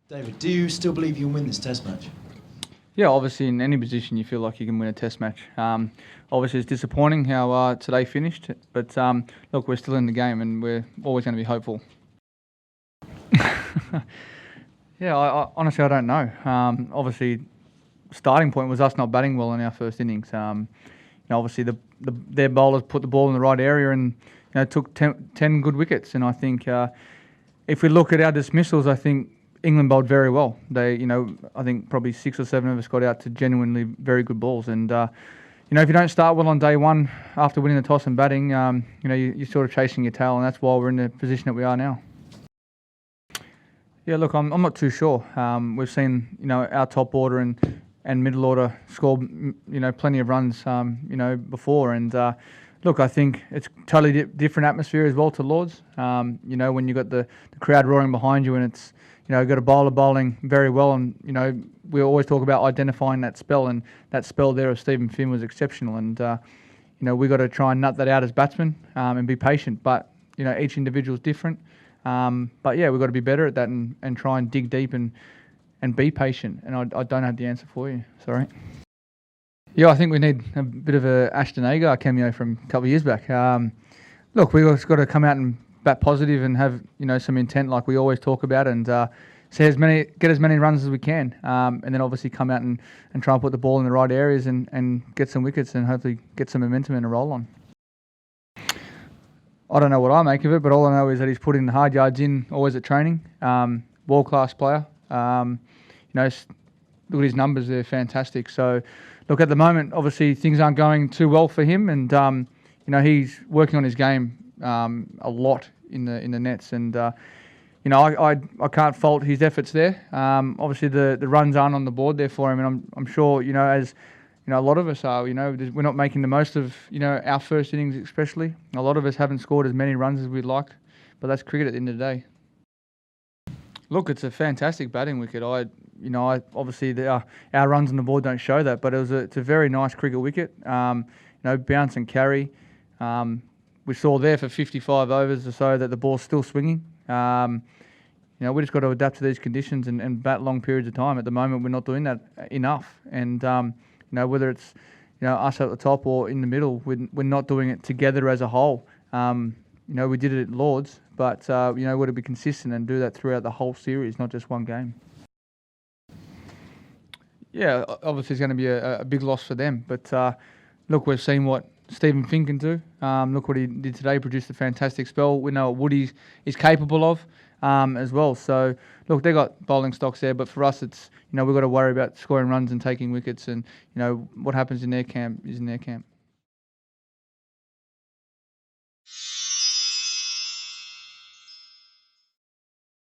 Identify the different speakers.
Speaker 1: David, do you still believe you'll win this Test match?
Speaker 2: Yeah, obviously in any position you feel like you can win a Test match. Obviously it's disappointing how today finished, but look, we're still in the game and we're always going to be hopeful. Yeah, I honestly I don't know. Obviously, starting point was us not batting well in our first innings. Obviously their bowlers put the ball in the right area and took 10 good wickets. And I think if we look at our dismissals, I think England bowled very well. They, I think probably 6 or 7 of us got out to genuinely very good balls. And if you don't start well on day one after winning the toss and batting, you're sort of chasing your tail, and that's why we're in the position that we are now. Yeah, look, I'm not too sure. We've seen our top order and middle order score plenty of runs before, and look, I think it's totally different atmosphere as well to Lords. When you've got the crowd roaring behind you and it's got a bowler bowling very well, and we always talk about identifying that spell, and that spell there of Stephen Finn was exceptional, and we got to try and nut that out as batsmen and be patient, but each individual is different. But yeah, we've got to be better at that and try and dig deep and be patient. And I don't have the answer for you. Sorry. Yeah, I think we need a bit of a Ashton Agar cameo from a couple of years back. Look, we've just got to come out and bat positive and have some intent like we always talk about, and get as many runs as we can, and then obviously come out and try and put the ball in the right areas and get some wickets and hopefully get some momentum and a roll on. I don't know what I make of it, but all I know is that he's putting the hard yards in always at training. World-class player. Look at his numbers; they're fantastic. So, look, at the moment, obviously things aren't going too well for him, and he's working on his game a lot in the nets, and I can't fault his efforts there. Obviously the runs aren't on the board there for him, and I'm sure as a lot of us are. We're not making the most of our first innings, especially. A lot of us haven't scored as many runs as we'd like, but that's cricket at the end of the day. Look, it's a fantastic batting wicket. I obviously our runs on the board don't show that, but it's a very nice cricket wicket. Bounce and carry. We saw there for 55 overs or so that the ball's still swinging. We just got to adapt to these conditions and bat long periods of time. At the moment, we're not doing that enough, and whether it's us at the top or in the middle, we're not doing it together as a whole. We did it at Lords, but we've got to be consistent and do that throughout the whole series, not just one game. Yeah, obviously it's going to be a big loss for them, but look, we've seen what Stephen Finn can do. Look what he did today, produced a fantastic spell. We know what Woody is capable of as well. So, look, they got bowling stocks there, but for us, it's we've got to worry about scoring runs and taking wickets, and what happens in their camp is in their camp.